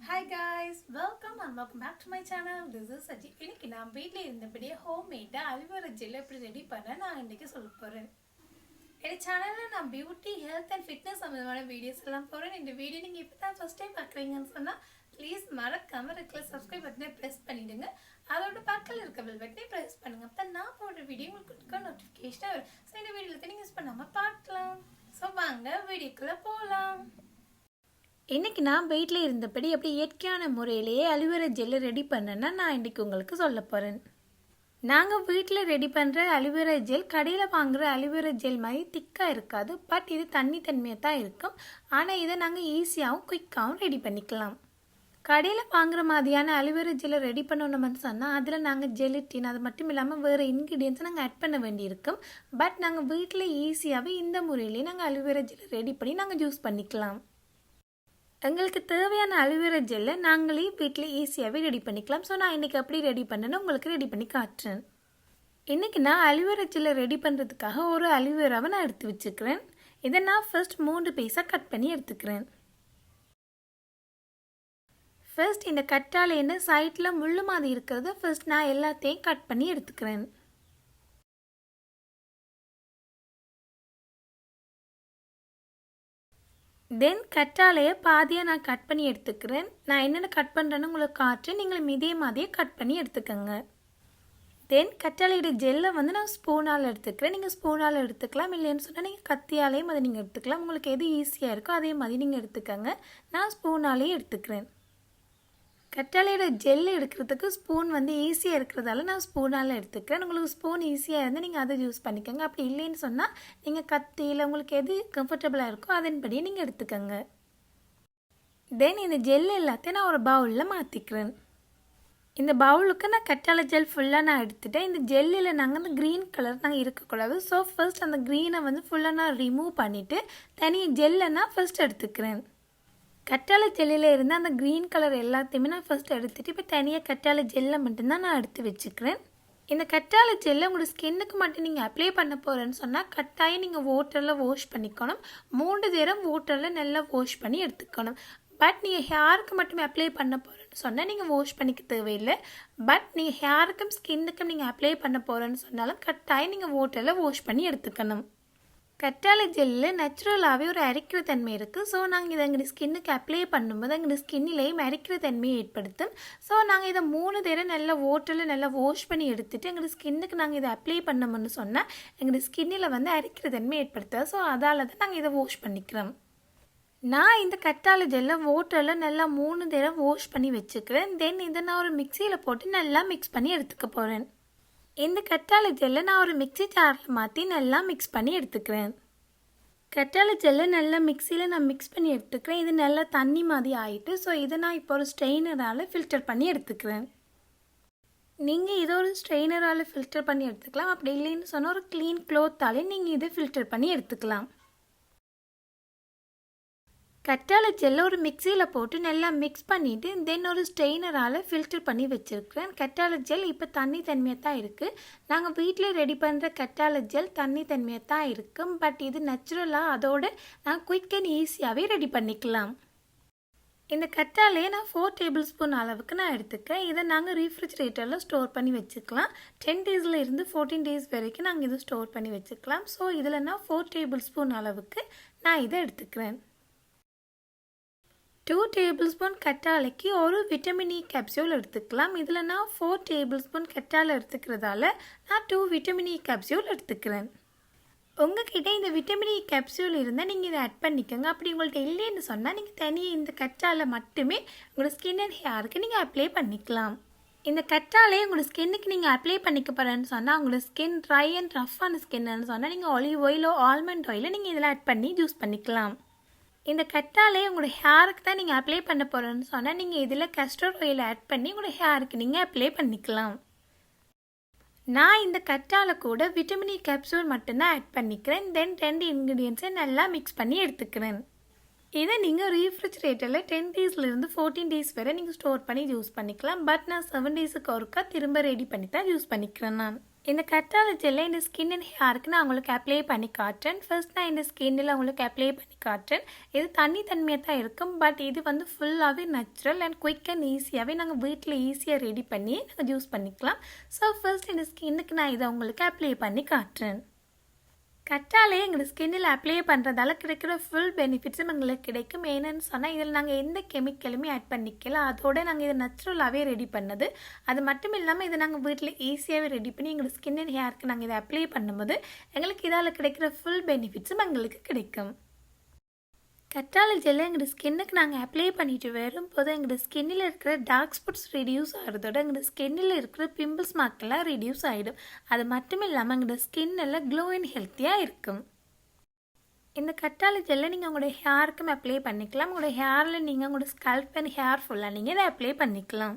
Hi guys, welcome and welcome back to my channel. This is Saji. இன்னைக்கு நான் வீட்ல இருந்தபடியே ஹோம்மேட் அலோவேரா ஜெல் எப்படி ரெடி பண்ண நான் இன்னைக்கு சொல்ல போறேன். இந்த சேனல்ல நான் பியூட்டி, ஹெல்த் அண்ட் ஃபிட்னஸ் சம்பந்தமான வீடியோஸ் எல்லாம் போறேன். இந்த வீடியோ நீங்க இப்பதான் ஃபர்ஸ்ட் டைம் பார்க்கறீங்கன்னு சொன்னா ப்ளீஸ் மறக்காம ரெக்ல சப்ஸ்கிரைப் பட்டனை பிரஸ் பண்ணிடுங்க. அதோட பக்கத்துல இருக்க பெல் பட்டனை பிரஸ் பண்ணுங்க. அப்ப நான் போடுற வீடியோ உங்களுக்கு நோட்டிஃபிகேஷன் வரும். சோ இந்த வீடியோல நீங்க மிஸ் பண்ணாம பார்க்கலாம். சோ வாங்க வீடியோக்குள்ள போலாம். இன்றைக்கி நான் வீட்டில் இருந்தபடி அப்படி இயற்கையான முறையிலேயே அலோவேரா ஜெல்லை ரெடி பண்ணேன்னா நான் இன்றைக்கி உங்களுக்கு சொல்ல போகிறேன். நாங்கள் வீட்டில் ரெடி பண்ணுற அலோவேரா ஜெல் கடையில் வாங்குகிற அலோவேரா ஜெல் மாதிரி திக்காக இருக்காது. பட் இது தண்ணி தன்மையாக தான் இருக்கும். ஆனால் இதை நாங்கள் ஈஸியாகவும் குயிக்காகவும் ரெடி பண்ணிக்கலாம். கடையில் வாங்குகிற மாதிரியான அலோவேரா ஜெல்லை ரெடி பண்ணணும்னு சொன்னால் அதில் நாங்கள் ஜெலிட்டின் அது மட்டும் இல்லாமல் வேறு இன்க்ரீடியன்ஸை நாங்கள் ஆட் பண்ண வேண்டியிருக்கும். பட் நாங்கள் வீட்டில் ஈஸியாகவே இந்த முறையிலேயே நாங்கள் அலோவேரா ஜெல்லை ரெடி பண்ணி நாங்கள் யூஸ் பண்ணிக்கலாம். எங்களுக்கு தேவையான அலோவேரா ஜெல்லை நாங்களே வீட்டில் ஈஸியாகவே ரெடி பண்ணிக்கலாம். ஸோ நான் இன்றைக்கி அப்படி ரெடி பண்ணேன்னு உங்களுக்கு ரெடி பண்ணி காட்டுறேன். இன்றைக்கி நான் அலோவேரா ஜெல்லை ரெடி பண்ணுறதுக்காக ஒரு அலோவேராவை நான் எடுத்து வச்சுக்கிறேன். இதை நான் ஃபர்ஸ்ட் 3 பீஸாக கட் பண்ணி எடுத்துக்கிறேன். ஃபர்ஸ்ட் இந்த கட்டால் என்ன சைட்டில் முள் மாதிரி இருக்கிறத ஃபர்ஸ்ட் நான் எல்லாத்தையும் கட் பண்ணி எடுத்துக்கிறேன். தென் கற்றாழையை பாதியாக நான் கட் பண்ணி எடுத்துக்கிறேன். நான் என்னென்ன கட் பண்ணுறேன்னு உங்களுக்கு காட்டுறேன். நீங்களும் இதே மாதிரியே கட் பண்ணி எடுத்துக்கோங்க. தென் கற்றாழையோட ஜெல்லை நான் ஸ்பூனால் எடுத்துக்கிறேன். நீங்கள் ஸ்பூனால் எடுத்துக்கலாம், இல்லைன்னு சொன்னால் நீங்கள் கத்தியாலேயும் அதை நீங்கள் எடுத்துக்கலாம். உங்களுக்கு எது ஈஸியாக இருக்கோ அதே மாதிரி நீங்கள் எடுத்துக்கோங்க. நான் ஸ்பூனாலேயே எடுத்துக்கிறேன். கற்றாழையோட ஜெல் எடுக்கிறதுக்கு ஸ்பூன் ஈஸியாக இருக்கிறதால நான் ஸ்பூனால் எடுத்துக்கிறேன். உங்களுக்கு ஸ்பூன் ஈஸியாக இருந்தால் நீங்கள் அதை யூஸ் பண்ணிக்கோங்க. அப்படி இல்லைன்னு சொன்னால் நீங்கள் கத்தியில் உங்களுக்கு எது கம்ஃபர்டபுளாக இருக்கோ அதன்படியே நீங்கள் எடுத்துக்கோங்க. தென் இந்த ஜெல் எல்லாத்தையும் நான் ஒரு பவுலில் மாற்றிக்கிறேன். இந்த பவுலுக்கு நான் கற்றாழை ஜெல் ஃபுல்லாக நான் எடுத்துட்டேன். இந்த ஜெல்லில் நாங்கள் அந்த க்ரீன் கலர் நாங்கள் இருக்கக்கூடாது. ஸோ ஃபர்ஸ்ட் அந்த க்ரீனை ஃபுல்லாக நான் ரிமூவ் பண்ணிவிட்டு தனியாக ஜெல்லை நான் ஃபர்ஸ்ட் எடுத்துக்கிறேன். கற்றாழை ஜெல்லில் இருந்து அந்த க்ரீன் கலர் எல்லாத்தையுமே நான் ஃபர்ஸ்ட் எடுத்துகிட்டு இப்போ தனியாக கற்றாழை ஜெல்லை மட்டும்தான் நான் எடுத்து வச்சுக்கிறேன். இந்த கற்றாழை ஜெல்லை உங்களோட ஸ்கின்னுக்கு மட்டும் நீங்கள் அப்ளை பண்ண போகிறேன்னு சொன்னால் கட்டாயம் நீங்கள் வாட்டரில் வாஷ் பண்ணிக்கணும். 3 தடவை வாட்டரில் நல்லா வாஷ் பண்ணி எடுத்துக்கணும். பட் நீங்கள் ஹேருக்கு மட்டுமே அப்ளை பண்ண போகிறேன்னு சொன்னால் நீங்கள் வாஷ் பண்ணிக்க தேவையில்லை. பட் நீங்கள் ஹேருக்கும் ஸ்கின்னுக்கும் நீங்கள் அப்ளை பண்ண போகிறேன்னு சொன்னாலும் கட்டாயம் நீங்கள் வாட்டரில் வாஷ் பண்ணி எடுத்துக்கணும். கற்றாழை ஜெல்லில் நேச்சுரலாகவே ஒரு அரிக்கிற தன்மை இருக்குது. ஸோ நாங்கள் இதை எங்கள் ஸ்கின்னுக்கு அப்ளை பண்ணும்போது எங்கள் ஸ்கின்னிலையும் அரிக்கிற தன்மையை ஏற்படுத்தும். ஸோ நாங்கள் இதை 3 தடவை நல்லா வாட்டரில் நல்லா வாஷ் பண்ணி எடுத்துகிட்டு எங்கள் ஸ்கின்னுக்கு நாங்கள் இதை அப்ளை பண்ணோம்னு சொன்னால் எங்கள் ஸ்கின்னில் அரிக்கிற தன்மை ஏற்படுத்தாது. ஸோ அதால் தான் நாங்கள் இதை வாஷ் பண்ணிக்கிறோம். நான் இந்த கற்றாழை ஜெல்லை வாட்டரில் நல்லா 3 தடவை வாஷ் பண்ணி வச்சுக்கிறேன். தென் இதை நான் ஒரு மிக்சியில் போட்டு நல்லா மிக்ஸ் பண்ணி எடுத்துக்க போகிறேன். இந்த கற்றாழை ஜெல்லை நான் ஒரு மிக்சி ஜாரில் மாற்றி நல்லா மிக்ஸ் பண்ணி எடுத்துக்கிறேன். கற்றாழை ஜெல்லை நல்லா மிக்சியில் நான் மிக்ஸ் பண்ணி எடுத்துக்கிறேன். இது நல்லா தண்ணி மாதிரி ஆகிட்டு. ஸோ இதை நான் இப்போ ஒரு ஸ்ட்ரெயினரால் ஃபில்டர் பண்ணி எடுத்துக்கிறேன். நீங்கள் இதை ஒரு ஸ்ட்ரெயினரால் ஃபில்டர் பண்ணி எடுத்துக்கலாம். அப்படி இல்லைன்னு சொன்னால் ஒரு க்ளீன் க்ளோத்தாலே நீங்கள் இதை ஃபில்டர் பண்ணி எடுத்துக்கலாம். கற்றாழை ஜெல்லை ஒரு மிக்சியில் போட்டு நல்லா மிக்ஸ் பண்ணிவிட்டு தென் ஒரு ஸ்ட்ரெயினரால் ஃபில்டர் பண்ணி வச்சுருக்கிறேன். கற்றாழை ஜெல் இப்போ தண்ணி தன்மையாக தான் இருக்குது. நாங்கள் வீட்டில் ரெடி பண்ணுற கற்றாழை ஜெல் தண்ணி தன்மையாக தான் இருக்கும். பட் இது நேச்சுரலாக அதோடு நான் குயிக் அண்ட் ஈஸியாகவே ரெடி பண்ணிக்கலாம். இந்த கற்றாழையை நான் 4 டேபிள் ஸ்பூன் அளவுக்கு நான் எடுத்துக்கிறேன். இதை நாங்கள் ரீஃப்ரிஜரேட்டரில் ஸ்டோர் பண்ணி வச்சுக்கலாம். 10 டேஸில் இருந்து 14 டேஸ் வரைக்கும் நாங்கள் இதை ஸ்டோர் பண்ணி வச்சுக்கலாம். ஸோ இதில் நான் 4 டேபிள் ஸ்பூன் அளவுக்கு நான் இதை எடுத்துக்கிறேன். 2 டேபிள் ஸ்பூன் கற்றாழைக்கு ஒரு விட்டமின் இ கேப்சியூல் எடுத்துக்கலாம். இதில் நான் 4 டேபிள் ஸ்பூன் கற்றாழை எடுத்துக்கிறதால நான் 2 விட்டமின் இ கேப்சியூல் எடுத்துக்கிறேன். உங்ககிட்ட இந்த விட்டமின் இ கேப்சியூல் இருந்தால் நீங்கள் இதை ஆட் பண்ணிக்கோங்க. அப்படி உங்கள்கிட்ட இல்லைன்னு சொன்னால் நீங்கள் தனியாக இந்த கற்றாழை மட்டுமே உங்களோட ஸ்கின் அண்ட் ஹேருக்கு நீங்கள் அப்ளை பண்ணிக்கலாம். இந்த கற்றாழையை உங்களோட ஸ்கின்னுக்கு நீங்கள் அப்ளை பண்ணிக்க போகிறேன்னு சொன்னால் உங்களோட ஸ்கின் ட்ரை அண்ட் ரஃப்பான ஸ்கின்னு சொன்னால் நீங்கள் ஆலிவ் ஆயிலோ ஆல்மண்ட் ஆயிலோ நீங்கள் இதில் ஆட் பண்ணி யூஸ் பண்ணிக்கலாம். இந்த கற்றாழையை உங்களோட ஹேருக்கு தான் நீங்கள் அப்ளை பண்ண போகிறேன்னு சொன்னால் நீங்கள் இதில் கஸ்டர்ட் ஆயில் ஆட் பண்ணி உங்களோட ஹேருக்கு நீங்கள் அப்ளை பண்ணிக்கலாம். நான் இந்த கற்றாழை கூட விட்டமின் இ கேப்சூல் மட்டும்தான் ஆட் பண்ணிக்கிறேன். தென் 2 இன்க்ரீடியன்ஸை நல்லா மிக்ஸ் பண்ணி எடுத்துக்கிறேன். இதை நீங்கள் ரீஃப்ரிஜரேட்டரில் 10 டேஸ்லேருந்து 14 டேஸ் வரை நீங்கள் ஸ்டோர் பண்ணி யூஸ் பண்ணிக்கலாம். பட் நான் 7 டேஸுக்கு ஒருக்கா திரும்ப ரெடி பண்ணி தான் யூஸ் பண்ணிக்கிறேன் நான். இந்த கற்றாழை ஜெல்லை இந்த ஸ்கின் அண்ட் ஹேருக்கு நான் உங்களுக்கு அப்ளை பண்ணி காட்டுறேன். ஃபர்ஸ்ட் நான் இந்த ஸ்கின்னில் உங்களுக்கு அப்ளை பண்ணி காட்டுறேன். இது தண்ணி தன்மையாக தான் இருக்கும், பட் இது வந்து ஃபுல்லாகவே நேச்சுரல் அண்ட் குயிக் அண்ட் ஈஸியாகவே நாங்கள் வீட்டில் ஈஸியாக ரெடி பண்ணி நாங்கள் யூஸ் பண்ணிக்கலாம். ஸோ ஃபர்ஸ்ட் இந்த ஸ்கின்னுக்கு நான் இதை உங்களுக்கு அப்ளை பண்ணி காட்டுறேன். கற்றாழையை எங்களோட ஸ்கின்னில் அப்ளை பண்ணுறதால கிடைக்கிற ஃபுல் பெனிஃபிட்ஸும் எங்களுக்கு கிடைக்கும். என்னென்னு சொன்னால் இதில் நாங்கள் எந்த கெமிக்கலுமே ஆட் பண்ணிக்கல, அதோடு நாங்கள் இதை நேச்சுரலாகவே ரெடி பண்ணது. அது மட்டும் இல்லாமல் இதை நாங்கள் வீட்டில் ஈஸியாகவே ரெடி பண்ணி எங்களோட ஸ்கின் அண்ட் ஹேருக்கு நாங்கள் இதை அப்ளை பண்ணும்போது எங்களுக்கு இதால் கிடைக்கிற ஃபுல் பெனிஃபிட்ஸும் எங்களுக்கு கிடைக்கும். கற்றாழை ஜெல்லை எங்களோட ஸ்கின்னுக்கு நாங்கள் அப்ளை பண்ணிட்டு வரும்போது எங்களோட ஸ்கின்னில் இருக்கிற டார்க் ஸ்பாட்ஸ் ரெடியூஸ் ஆகிறதோட எங்களோட ஸ்கின்னில் இருக்கிற பிம்பிள்ஸ் மார்க்கெல்லாம் ரெடியூஸ் ஆகிடும். அது மட்டும் இல்லாமல் எங்களோட ஸ்கின் எல்லாம் க்ளோ அண்ட் ஹெல்த்தியாக இருக்கும். இந்த கற்றாழை ஜெல்லை நீங்கள் உங்களோட ஹேருக்கும் அப்ளை பண்ணிக்கலாம். உங்களோட ஹேரில் நீங்கள் உங்களோட ஸ்கல்ப் அண்ட் ஹேர் ஃபுல்லாக நீங்கள் இதை அப்ளை பண்ணிக்கலாம்.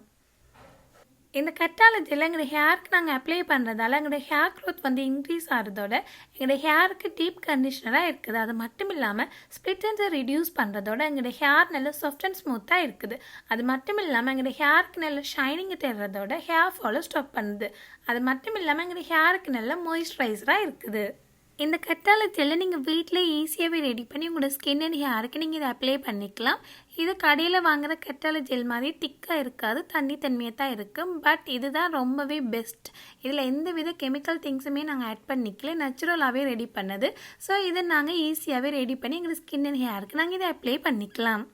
இந்த கற்றாழை ஜெல்லை எங்களோட ஹேருக்கு நாங்கள் அப்ளை பண்ணுறதால எங்களோட ஹேர் க்ரோத் வந்து இன்க்ரீஸ் ஆகிறதோட எங்களோட ஹேருக்கு டீப் கண்டிஷனராக இருக்குது. அது மட்டும் இல்லாமல் ஸ்ப்ளிட் எண்ட்ஸை ரிடியூஸ் பண்ணுறதோட எங்களோட ஹேர் நல்ல சாஃப்ட் அண்ட் ஸ்மூத்தாக இருக்குது. அது மட்டும் இல்லாமல் எங்களோட ஹேருக்கு நல்ல ஷைனிங் தர்றதோட ஹேர் ஃபாலை ஸ்டாப் பண்ணுது. அது மட்டும் இல்லாமல் எங்களோட ஹேருக்கு நல்ல மாய்ஸ்சரைசராக இருக்குது. இந்த கற்றாழை ஜெல்லை நீங்கள் வீட்டிலே ஈஸியாகவே ரெடி பண்ணி உங்களோட ஸ்கின் அண்ட் ஹேருக்கு நீங்கள் இதை அப்ளை பண்ணிக்கலாம். இது கடையில் வாங்குகிற கற்றாழை ஜெல் மாதிரி திக்காக இருக்காது, தண்ணி தன்மையாக தான் இருக்கும். பட் இதுதான் ரொம்பவே பெஸ்ட். இதில் எந்த வித கெமிக்கல் திங்ஸுமே நாங்கள் ஆட் பண்ணிக்கல, நேச்சுரலாகவே ரெடி பண்ணது. ஸோ இதை நாங்கள் ஈஸியாகவே ரெடி பண்ணி எங்களோட ஸ்கின் அண்ட் ஹேருக்கு நாங்கள் இதை அப்ளை பண்ணிக்கலாம்.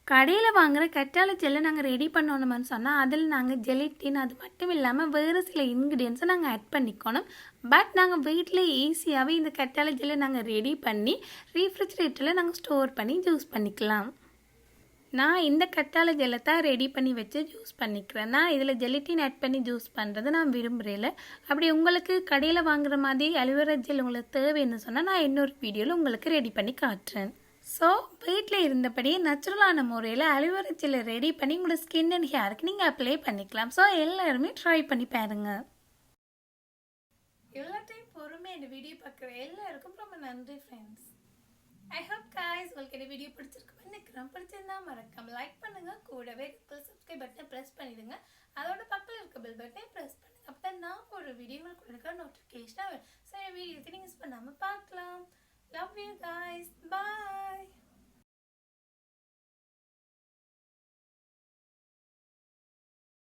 கடையில் வாங்குகிற கற்றாழை ஜெல்லை நாங்கள் ரெடி பண்ணணும்னு சொன்னால் அதில் நாங்கள் ஜெலட்டின் அது மட்டும் இல்லாமல் வேறு சில இன்க்ரீடியன்ஸை நாங்கள் ஆட் பண்ணிக்கணும். பட் நாங்கள் வீட்டில் ஈஸியாகவே இந்த கற்றாழை ஜெல்லை நாங்கள் ரெடி பண்ணி ரீஃப்ரிஜரேட்டரில் நாங்கள் ஸ்டோர் பண்ணி ஜூஸ் பண்ணிக்கலாம். நான் இந்த கற்றாழை ஜெல்லை தான் ரெடி பண்ணி வச்சு ஜூஸ் பண்ணிக்கிறேன். நான் இதில் ஜெலட்டின் ஆட் பண்ணி ஜூஸ் பண்ணுறது நான் விரும்புகிறேன். அப்படி உங்களுக்கு கடையில் வாங்குகிற மாதிரி அலோவேரா ஜெல் உங்களுக்கு தேவைன்னு சொன்னால் நான் இன்னொரு வீடியோவில் உங்களுக்கு ரெடி பண்ணி காட்டுறேன். ஸோ வீட்டில் இருந்தபடியே நேச்சுரலான முறையில் அலோவேரா ஜெல்லை ரெடி பண்ணி உங்களோட ஸ்கின் அண்ட் ஹேருக்கு நீங்கள் அப்ளை பண்ணிக்கலாம். ஸோ எல்லாருமே ட்ரை பண்ணி பாருங்கள். எல்லாத்தையும் பொறுமையாக இந்த வீடியோ பார்க்குற எல்லாருக்கும் ரொம்ப நன்றி ஃப்ரெண்ட்ஸ். ஐ ஹோப் காய்ஸ் உங்களுக்கு இந்த வீடியோ பிடிச்சிருக்கு நினைக்கிறேன். பிடிச்சிருந்தா மறக்காம லைக் பண்ணுங்கள், கூடவே சப்ஸ்கிரைப் பட்டனை ப்ரெஸ் பண்ணிடுங்க. அதோட பக்கத்தில் இருக்க பெல் பட்டனை ப்ரெஸ் பண்ணுங்கள். அப்போ தான் நான் ஒரு வீடியோ உங்களுக்கு இருக்கிற நோட்டிஃபிகேஷனாக வரும். ஸோ வீடியோக்கு நீங்கள் மிஸ் பண்ணாமல் பார்க்கலாம். Love you guys. Bye.